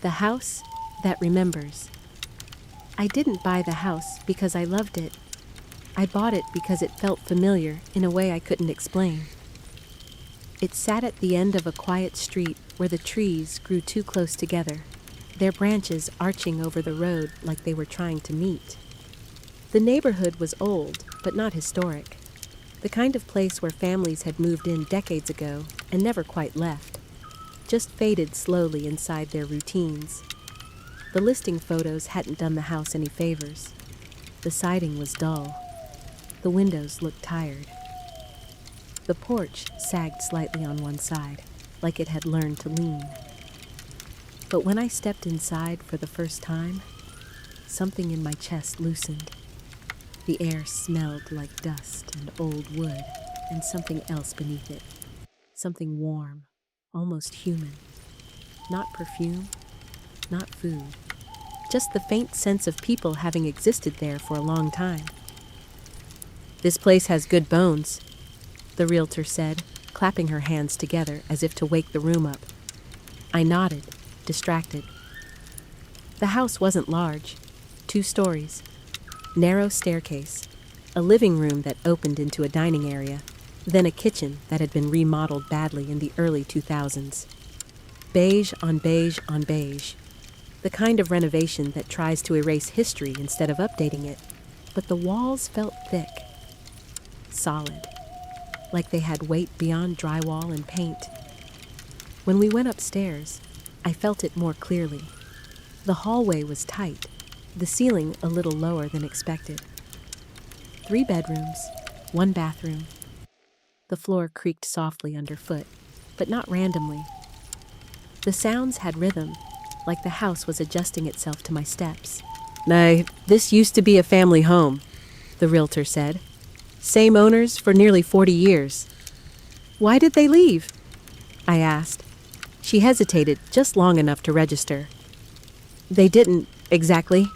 The house that remembers. I didn't buy the house because I loved it. I bought it because it felt familiar in a way I couldn't explain. It sat at the end of a quiet street where the trees grew too close together, their branches arching over the road like they were trying to meet. The neighborhood was old, but not historic. The kind of place where families had moved in decades ago and never quite left, just faded slowly inside their routines. The listing photos hadn't done the house any favors. The siding was dull. The windows looked tired. The porch sagged slightly on one side, like it had learned to lean. But when I stepped inside for the first time, something in my chest loosened. The air smelled like dust and old wood, and something else beneath it. Something warm, almost human. Not perfume, not food. Just the faint sense of people having existed there for a long time. "This place has good bones," the realtor said, clapping her hands together as if to wake the room up. I nodded, distracted. The house wasn't large. 2 stories. Narrow staircase. A living room that opened into a dining area. Then a kitchen that had been remodeled badly in the early 2000s. Beige on beige on beige. The kind of renovation that tries to erase history instead of updating it. But the walls felt thick. Solid. Like they had weight beyond drywall and paint. When we went upstairs, I felt it more clearly. The hallway was tight, the ceiling a little lower than expected. 3 bedrooms, 1 bathroom. The floor creaked softly underfoot, but not randomly. The sounds had rhythm, like the house was adjusting itself to my steps. "Now, this used to be a family home," the realtor said. "Same owners for nearly 40 years. "Why did they leave?" I asked. She hesitated just long enough to register. "They didn't, exactly,"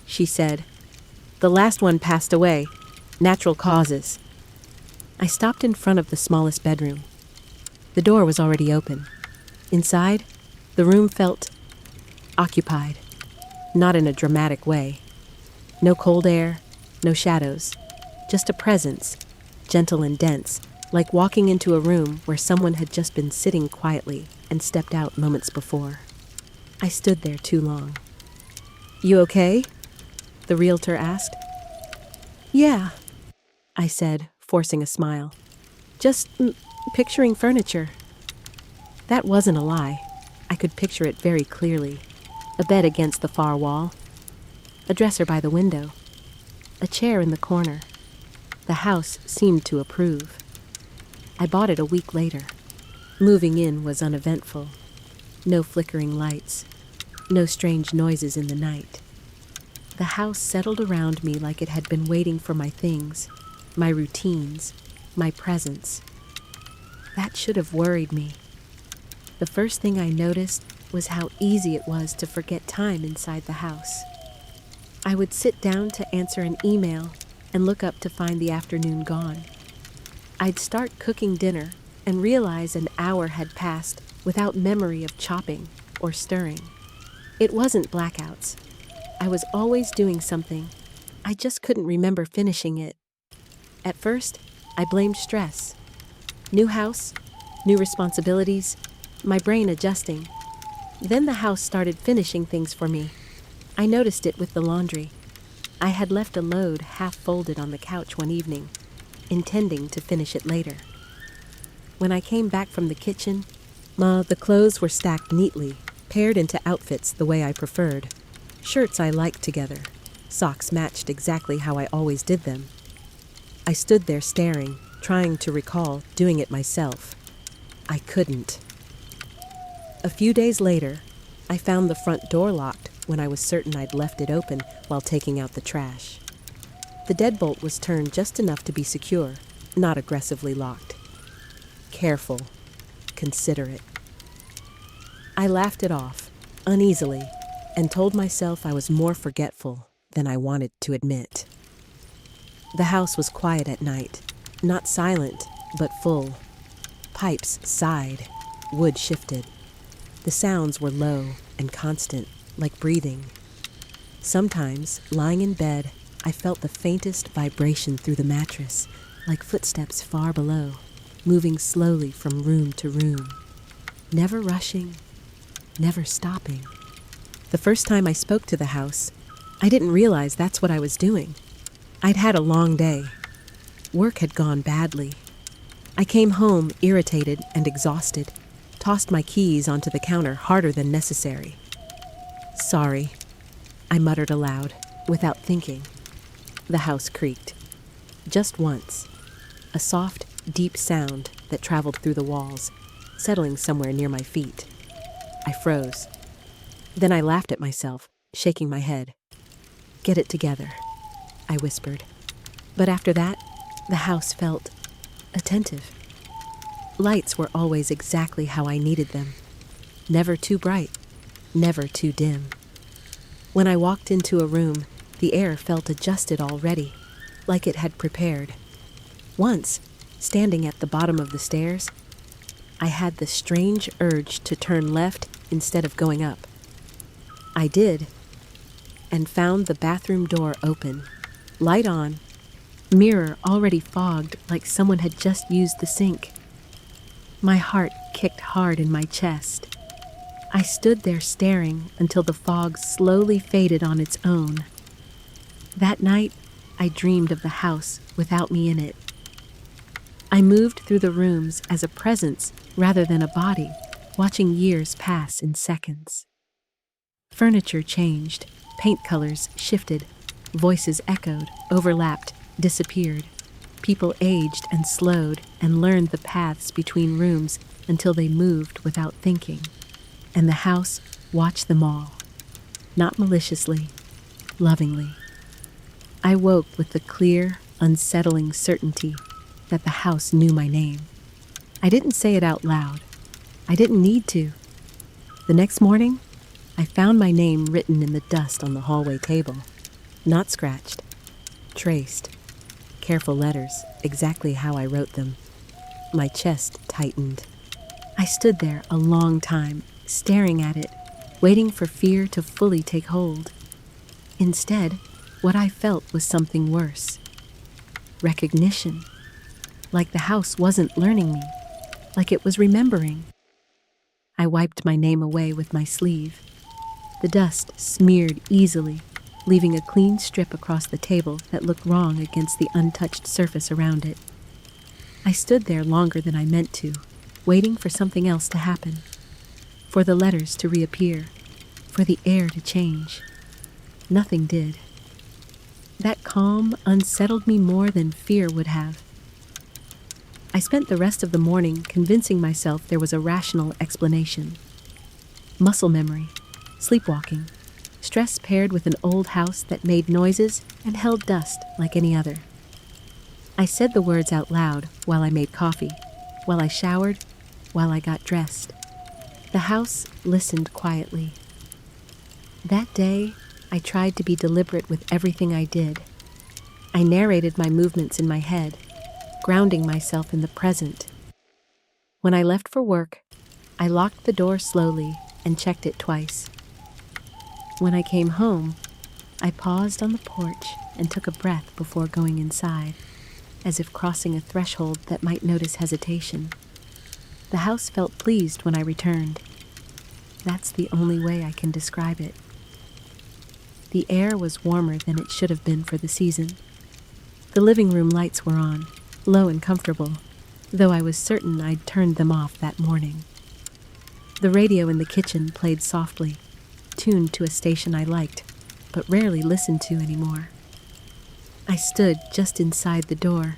she said. "The last one passed away. Natural causes." I stopped in front of the smallest bedroom. The door was already open. Inside, the room felt occupied, not in a dramatic way. No cold air, no shadows, just a presence, gentle and dense, like walking into a room where someone had just been sitting quietly and stepped out moments before. I stood there too long. "You okay?" the realtor asked. "Yeah," I said, forcing a smile. "Just picturing furniture." That wasn't a lie. I could picture it very clearly. A bed against the far wall. A dresser by the window. A chair in the corner. The house seemed to approve. I bought it a week later. Moving in was uneventful. No flickering lights. No strange noises in the night. The house settled around me like it had been waiting for my things, my routines, my presence. That should have worried me. The first thing I noticed was how easy it was to forget time inside the house. I would sit down to answer an email and look up to find the afternoon gone. I'd start cooking dinner and realize an hour had passed without memory of chopping or stirring. It wasn't blackouts. I was always doing something. I just couldn't remember finishing it. At first, I blamed stress. New house, new responsibilities, my brain adjusting. Then the house started finishing things for me. I noticed it with the laundry. I had left a load half folded on the couch one evening, intending to finish it later. When I came back from the kitchen, the clothes were stacked neatly, paired into outfits the way I preferred. Shirts I liked together. Socks matched exactly how I always did them. I stood there staring, trying to recall doing it myself. I couldn't. A few days later, I found the front door locked when I was certain I'd left it open while taking out the trash. The deadbolt was turned just enough to be secure, not aggressively locked. Careful, considerate. I laughed it off, uneasily, and told myself I was more forgetful than I wanted to admit. The house was quiet at night, not silent, but full. Pipes sighed, wood shifted. The sounds were low, and constant, like breathing. Sometimes, lying in bed, I felt the faintest vibration through the mattress, like footsteps far below, moving slowly from room to room. Never rushing, never stopping. The first time I spoke to the house, I didn't realize that's what I was doing. I'd had a long day. Work had gone badly. I came home irritated and exhausted, tossed my keys onto the counter harder than necessary. "Sorry," I muttered aloud, without thinking. The house creaked. Just once. A soft, deep sound that traveled through the walls, settling somewhere near my feet. I froze. Then I laughed at myself, shaking my head. "Get it together," I whispered. But after that, the house felt attentive. Lights were always exactly how I needed them. Never too bright, never too dim. When I walked into a room, the air felt adjusted already, like it had prepared. Once, standing at the bottom of the stairs, I had the strange urge to turn left instead of going up. I did, and found the bathroom door open, light on, mirror already fogged like someone had just used the sink. My heart kicked hard in my chest. I stood there staring until the fog slowly faded on its own. That night, I dreamed of the house without me in it. I moved through the rooms as a presence rather than a body, watching years pass in seconds. Furniture changed, paint colors shifted, voices echoed, overlapped, disappeared. People aged and slowed and learned the paths between rooms until they moved without thinking. And the house watched them all, not maliciously, lovingly. I woke with the clear, unsettling certainty that the house knew my name. I didn't say it out loud. I didn't need to. The next morning, I found my name written in the dust on the hallway table. Not scratched, traced. Careful letters, exactly how I wrote them. My chest tightened. I stood there a long time, staring at it, waiting for fear to fully take hold. Instead, what I felt was something worse. Recognition. Like the house wasn't learning me, like it was remembering. I wiped my name away with my sleeve. The dust smeared easily, leaving a clean strip across the table that looked wrong against the untouched surface around it. I stood there longer than I meant to, waiting for something else to happen. For the letters to reappear, for the air to change. Nothing did. That calm unsettled me more than fear would have. I spent the rest of the morning convincing myself there was a rational explanation. Muscle memory, sleepwalking, stress paired with an old house that made noises and held dust like any other. I said the words out loud while I made coffee, while I showered, while I got dressed. The house listened quietly. That day, I tried to be deliberate with everything I did. I narrated my movements in my head, grounding myself in the present. When I left for work, I locked the door slowly and checked it twice. When I came home, I paused on the porch and took a breath before going inside, as if crossing a threshold that might notice hesitation. The house felt pleased when I returned. That's the only way I can describe it. The air was warmer than it should have been for the season. The living room lights were on, low and comfortable, though I was certain I'd turned them off that morning. The radio in the kitchen played softly, tuned to a station I liked, but rarely listened to anymore. I stood just inside the door,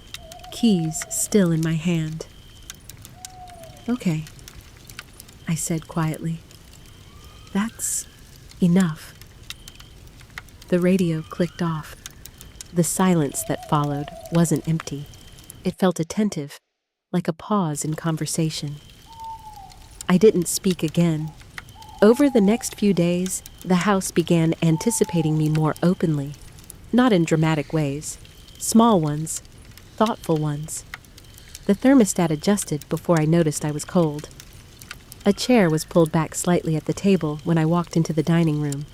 keys still in my hand. "Okay," I said quietly. "That's enough." The radio clicked off. The silence that followed wasn't empty. It felt attentive, like a pause in conversation. I didn't speak again. Over the next few days, the house began anticipating me more openly, not in dramatic ways, small ones, thoughtful ones. The thermostat adjusted before I noticed I was cold. A chair was pulled back slightly at the table when I walked into the dining room.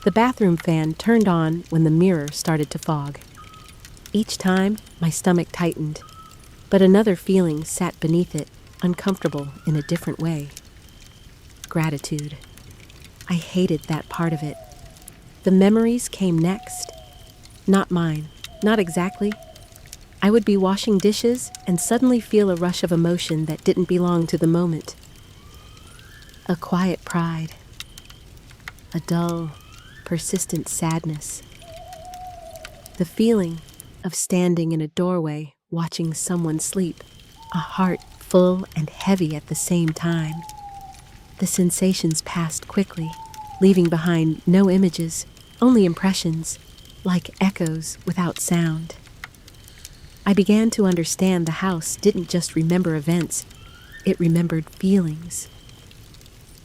The bathroom fan turned on when the mirror started to fog. Each time, my stomach tightened, but another feeling sat beneath it, uncomfortable in a different way. Gratitude. I hated that part of it. The memories came next. Not mine, not exactly. I would be washing dishes and suddenly feel a rush of emotion that didn't belong to the moment. A quiet pride. A dull, persistent sadness. The feeling of standing in a doorway watching someone sleep, a heart full and heavy at the same time. The sensations passed quickly, leaving behind no images, only impressions, like echoes without sound. I began to understand the house didn't just remember events, it remembered feelings.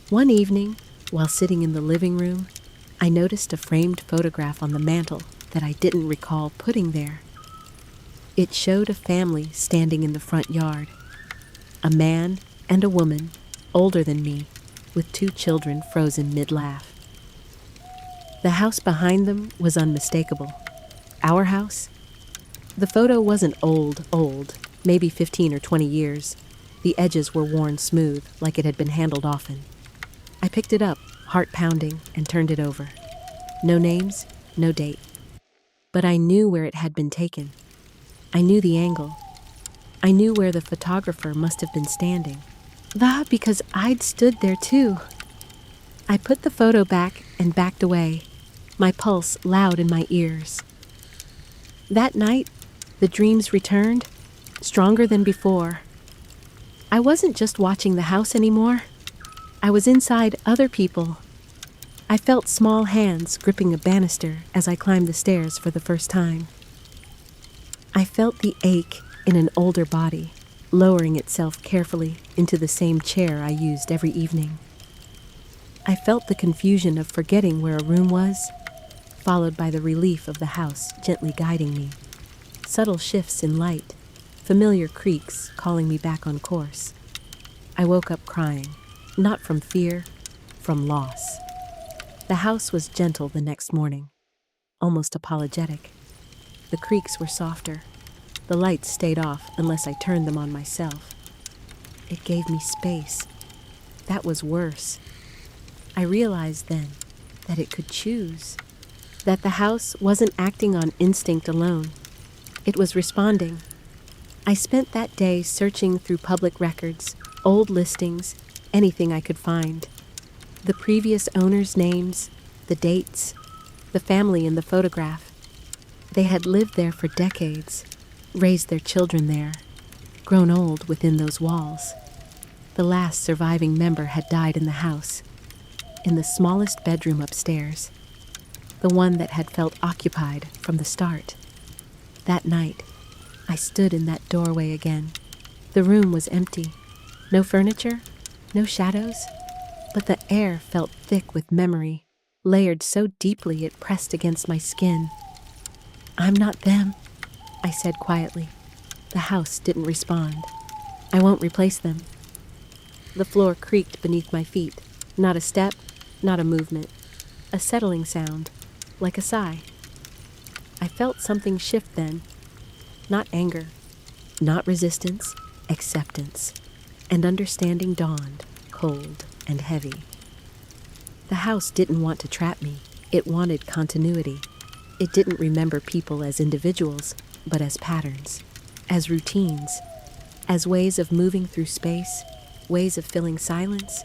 One evening, while sitting in the living room, I noticed a framed photograph on the mantel that I didn't recall putting there. It showed a family standing in the front yard. A man and a woman, older than me, with 2 children frozen mid-laugh. The house behind them was unmistakable. Our house? The photo wasn't old, maybe 15 or 20 years. The edges were worn smooth, like it had been handled often. I picked it up, heart pounding, and turned it over. No names, no date. But I knew where it had been taken. I knew the angle. I knew where the photographer must have been standing. Because I'd stood there too. I put the photo back and backed away, my pulse loud in my ears. That night, the dreams returned, stronger than before. I wasn't just watching the house anymore. I was inside other people. I felt small hands gripping a banister as I climbed the stairs for the first time. I felt the ache in an older body, lowering itself carefully into the same chair I used every evening. I felt the confusion of forgetting where a room was, followed by the relief of the house gently guiding me. Subtle shifts in light, familiar creaks calling me back on course. I woke up crying, not from fear, from loss. The house was gentle the next morning, almost apologetic. The creaks were softer. The lights stayed off unless I turned them on myself. It gave me space. That was worse. I realized then that it could choose, that the house wasn't acting on instinct alone. It was responding. I spent that day searching through public records, old listings, anything I could find. The previous owners' names, the dates, the family in the photograph. They had lived there for decades, raised their children there, grown old within those walls. The last surviving member had died in the house, in the smallest bedroom upstairs, the one that had felt occupied from the start. That night, I stood in that doorway again. The room was empty. No furniture, no shadows, but the air felt thick with memory, layered so deeply it pressed against my skin. "I'm not them," I said quietly. The house didn't respond. "I won't replace them." The floor creaked beneath my feet. Not a step, not a movement. A settling sound, like a sigh. I felt something shift then. Not anger, not resistance, acceptance. And understanding dawned, cold and heavy. The house didn't want to trap me. It wanted continuity. It didn't remember people as individuals, but as patterns, as routines, as ways of moving through space, ways of filling silence.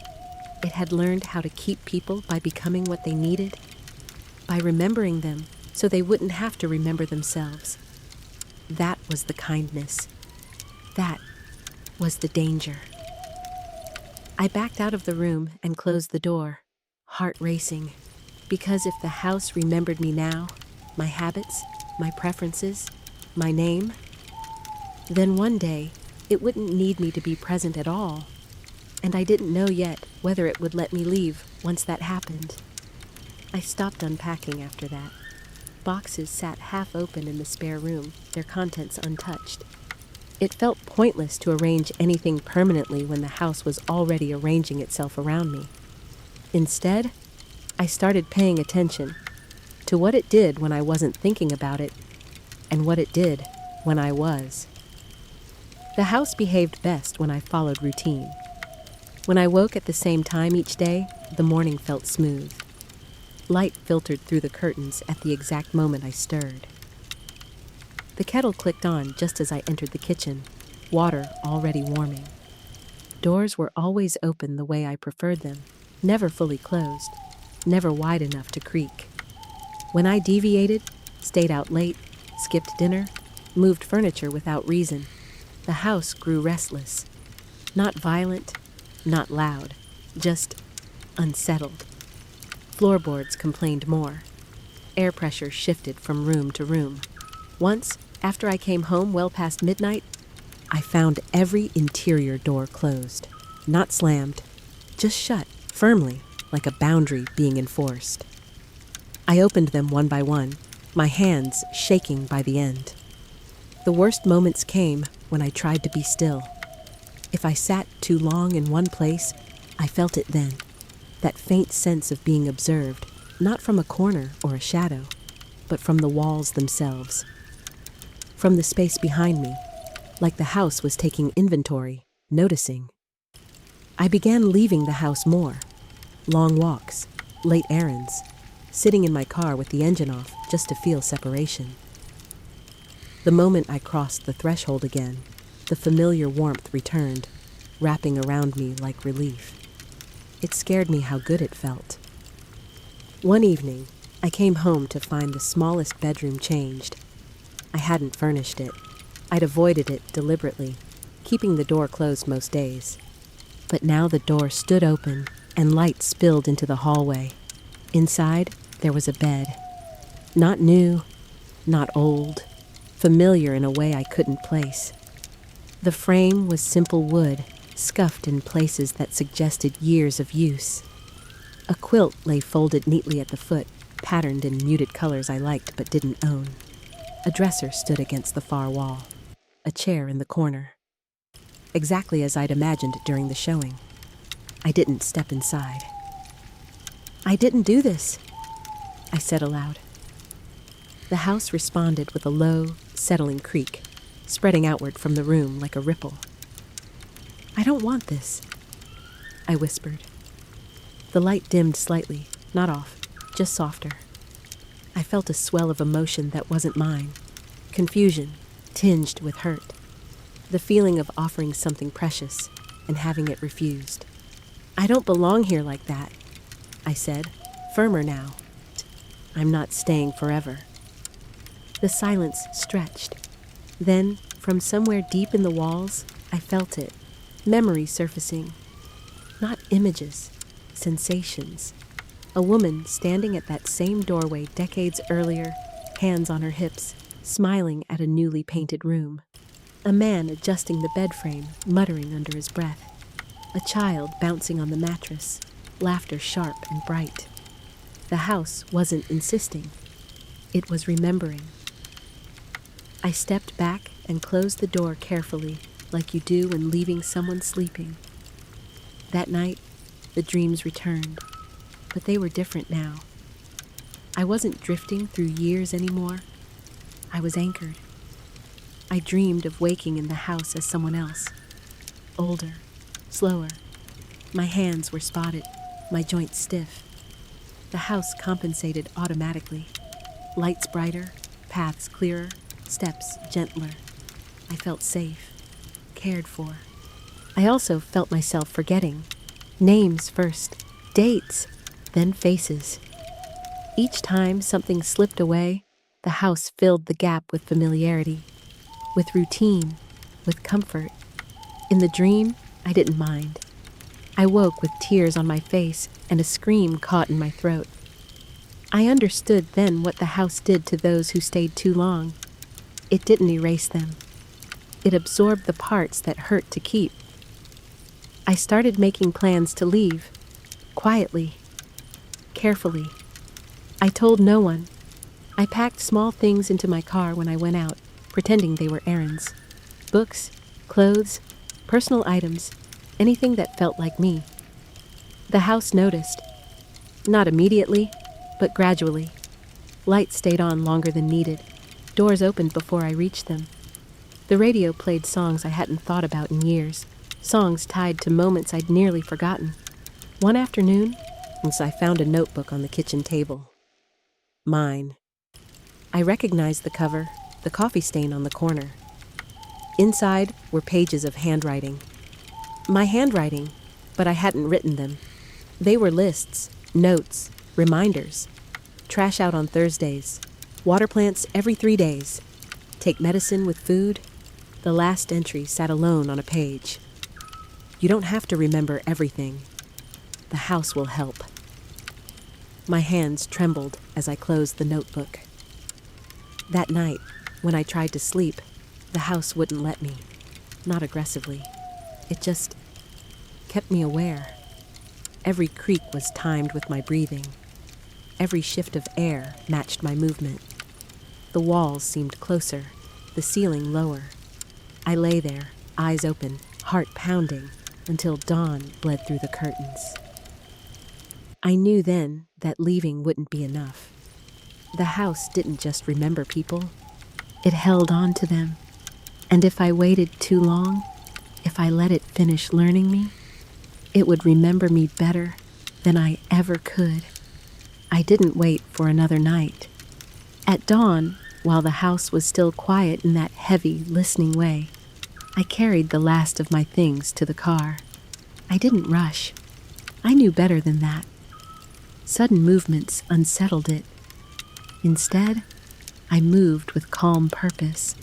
It had learned how to keep people by becoming what they needed, by remembering them so they wouldn't have to remember themselves. That was the kindness. That was the danger. I backed out of the room and closed the door, heart racing, because if the house remembered me now, my habits, my preferences, my name, then one day it wouldn't need me to be present at all. And I didn't know yet whether it would let me leave once that happened. I stopped unpacking after that. Boxes sat half open in the spare room, their contents untouched. It felt pointless to arrange anything permanently when the house was already arranging itself around me. Instead, I started paying attention to what it did when I wasn't thinking about it and what it did when I was. The house behaved best when I followed routine. When I woke at the same time each day, the morning felt smooth. Light filtered through the curtains at the exact moment I stirred. The kettle clicked on just as I entered the kitchen, water already warming. Doors were always open the way I preferred them, never fully closed, never wide enough to creak. When I deviated, stayed out late, skipped dinner, moved furniture without reason, the house grew restless. Not violent, not loud, just unsettled. Floorboards complained more. Air pressure shifted from room to room. Once, after I came home well past midnight, I found every interior door closed. Not slammed, just shut, firmly, like a boundary being enforced. I opened them one by one, my hands shaking by the end. The worst moments came when I tried to be still. If I sat too long in one place, I felt it then. That faint sense of being observed, not from a corner or a shadow, but from the walls themselves. From the space behind me, like the house was taking inventory, noticing. I began leaving the house more. Long walks, late errands, sitting in my car with the engine off just to feel separation. The moment I crossed the threshold again, the familiar warmth returned, wrapping around me like relief. It scared me how good it felt. One evening, I came home to find the smallest bedroom changed. I hadn't furnished it. I'd avoided it deliberately, keeping the door closed most days. But now the door stood open and light spilled into the hallway. Inside, there was a bed. Not new, not old, familiar in a way I couldn't place. The frame was simple wood, scuffed in places that suggested years of use. A quilt lay folded neatly at the foot, patterned in muted colors I liked but didn't own. A dresser stood against the far wall, a chair in the corner. Exactly as I'd imagined during the showing. I didn't step inside. "I didn't do this," I said aloud. The house responded with a low, settling creak, spreading outward from the room like a ripple. "I don't want this," I whispered. The light dimmed slightly, not off, just softer. I felt a swell of emotion that wasn't mine. Confusion, tinged with hurt. The feeling of offering something precious and having it refused. "I don't belong here like that," I said, firmer now. "I'm not staying forever." The silence stretched. Then, from somewhere deep in the walls, I felt it, memory surfacing. Not images, sensations. A woman standing at that same doorway decades earlier, hands on her hips, smiling at a newly painted room. A man adjusting the bed frame, muttering under his breath. A child bouncing on the mattress, laughter sharp and bright. The house wasn't insisting. It was remembering. I stepped back and closed the door carefully, like you do when leaving someone sleeping. That night, the dreams returned, but they were different now. I wasn't drifting through years anymore. I was anchored. I dreamed of waking in the house as someone else. Older, slower. My hands were spotted, my joints stiff. The house compensated automatically. Lights brighter, paths clearer, steps gentler. I felt safe, cared for. I also felt myself forgetting. Names first, dates, then faces. Each time something slipped away, the house filled the gap with familiarity, with routine, with comfort. In the dream, I didn't mind. I woke with tears on my face and a scream caught in my throat. I understood then what the house did to those who stayed too long. It didn't erase them. It absorbed the parts that hurt to keep. I started making plans to leave, quietly, carefully. I told no one. I packed small things into my car when I went out, pretending they were errands. Books, clothes, personal items, anything that felt like me. The house noticed. Not immediately, but gradually. Lights stayed on longer than needed. Doors opened before I reached them. The radio played songs I hadn't thought about in years, songs tied to moments I'd nearly forgotten. One afternoon, I found a notebook on the kitchen table. Mine. I recognized the cover, the coffee stain on the corner. Inside were pages of handwriting. My handwriting, but I hadn't written them. They were lists, notes, reminders. Trash out on Thursdays. Water plants every 3 days. Take medicine with food. The last entry sat alone on a page. You don't have to remember everything. The house will help. My hands trembled as I closed the notebook. That night, when I tried to sleep, the house wouldn't let me. Not aggressively. It just kept me aware. Every creak was timed with my breathing. Every shift of air matched my movement. The walls seemed closer, the ceiling lower. I lay there, eyes open, heart pounding, until dawn bled through the curtains. I knew then that leaving wouldn't be enough. The house didn't just remember people. It held on to them. And if I waited too long, if I let it finish learning me, it would remember me better than I ever could. I didn't wait for another night. At dawn, while the house was still quiet in that heavy, listening way, I carried the last of my things to the car. I didn't rush. I knew better than that. Sudden movements unsettled it. Instead, I moved with calm purpose,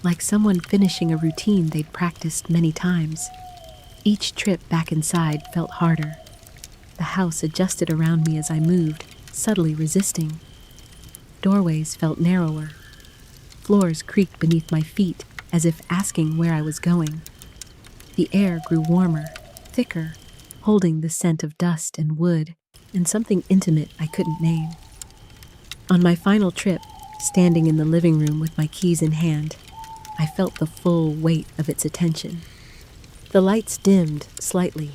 like someone finishing a routine they'd practiced many times. Each trip back inside felt harder. The house adjusted around me as I moved, subtly resisting. Doorways felt narrower. Floors creaked beneath my feet, as if asking where I was going. The air grew warmer, thicker, holding the scent of dust and wood, and something intimate I couldn't name. On my final trip, standing in the living room with my keys in hand, I felt the full weight of its attention. The lights dimmed slightly,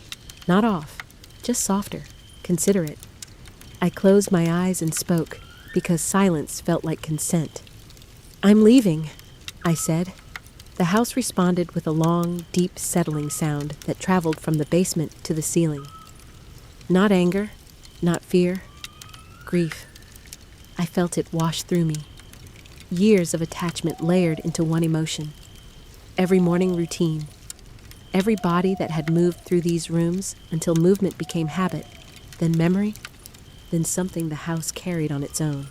not off, just softer, considerate. I closed my eyes and spoke, because silence felt like consent. "I'm leaving," I said. The house responded with a long, deep settling sound that traveled from the basement to the ceiling. Not anger, not fear, grief. I felt it wash through me. Years of attachment layered into one emotion. Every morning routine. Every body that had moved through these rooms until movement became habit, then memory, then something the house carried on its own.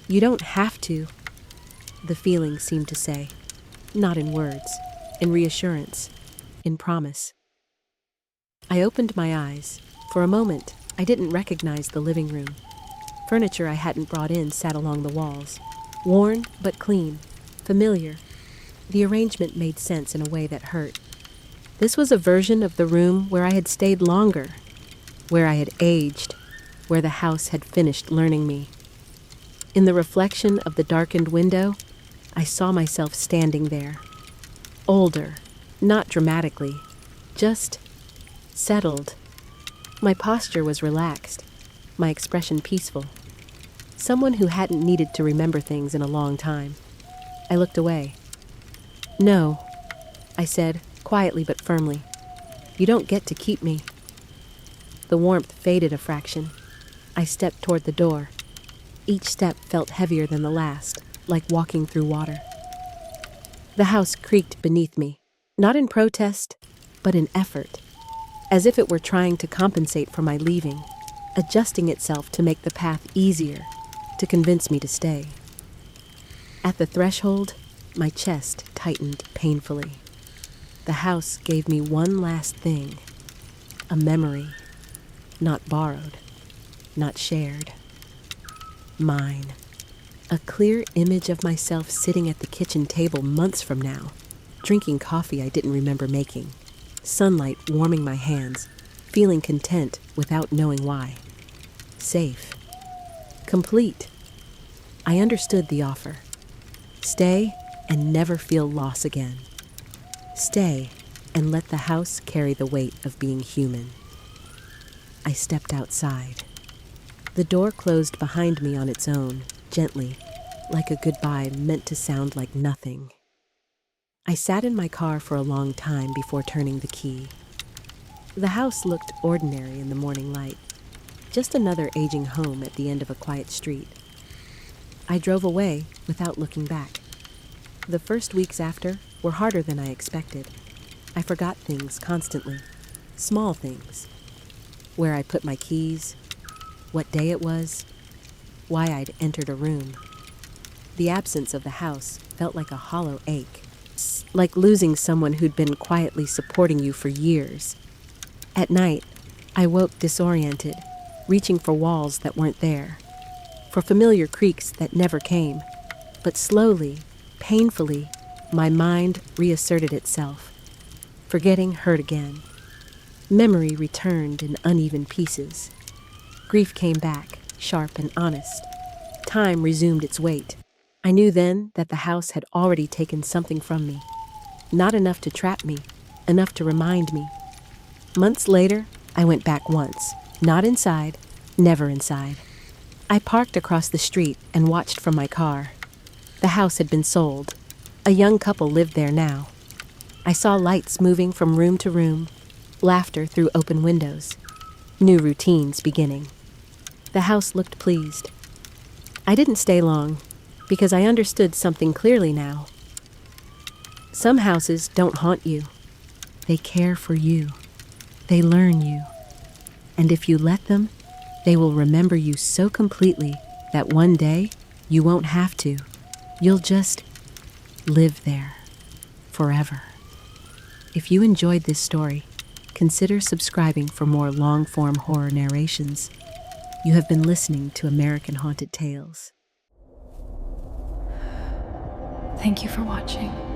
"You don't have to," the feeling seemed to say. Not in words, in reassurance, in promise. I opened my eyes. For a moment, I didn't recognize the living room. Furniture I hadn't brought in sat along the walls. Worn, but clean. Familiar. The arrangement made sense in a way that hurt. This was a version of the room where I had stayed longer, where I had aged, where the house had finished learning me. In the reflection of the darkened window, I saw myself standing there. Older, not dramatically, just settled. My posture was relaxed, my expression peaceful. Someone who hadn't needed to remember things in a long time. I looked away. "No," I said, quietly but firmly. "You don't get to keep me." The warmth faded a fraction. I stepped toward the door. Each step felt heavier than the last, like walking through water. The house creaked beneath me, not in protest, but in effort, as if it were trying to compensate for my leaving, adjusting itself to make the path easier, to convince me to stay. At the threshold, my chest tightened painfully. The house gave me one last thing, a memory, not borrowed, not shared. Mine. A clear image of myself sitting at the kitchen table months from now, drinking coffee I didn't remember making, sunlight warming my hands, feeling content without knowing why. Safe. Complete. I understood the offer. Stay and never feel loss again. Stay and let the house carry the weight of being human. I stepped outside. The door closed behind me on its own, gently, like a goodbye meant to sound like nothing. I sat in my car for a long time before turning the key. The house looked ordinary in the morning light, just another aging home at the end of a quiet street. I drove away without looking back. The first weeks after were harder than I expected. I forgot things constantly, small things. Where I put my keys, what day it was, why I'd entered a room. The absence of the house felt like a hollow ache, like losing someone who'd been quietly supporting you for years. At night, I woke disoriented, reaching for walls that weren't there, for familiar creaks that never came. But slowly, painfully, my mind reasserted itself. Forgetting hurt again. Memory returned in uneven pieces. Grief came back, sharp and honest. Time resumed its weight. I knew then that the house had already taken something from me. Not enough to trap me, enough to remind me. Months later, I went back once. Not inside, never inside. I parked across the street and watched from my car. The house had been sold. A young couple lived there now. I saw lights moving from room to room, laughter through open windows, new routines beginning. The house looked pleased. I didn't stay long, because I understood something clearly now. Some houses don't haunt you. They care for you. They learn you. And if you let them, they will remember you so completely that one day you won't have to. You'll just live there forever. If you enjoyed this story, consider subscribing for more long-form horror narrations. You have been listening to American Haunted Tales. Thank you for watching.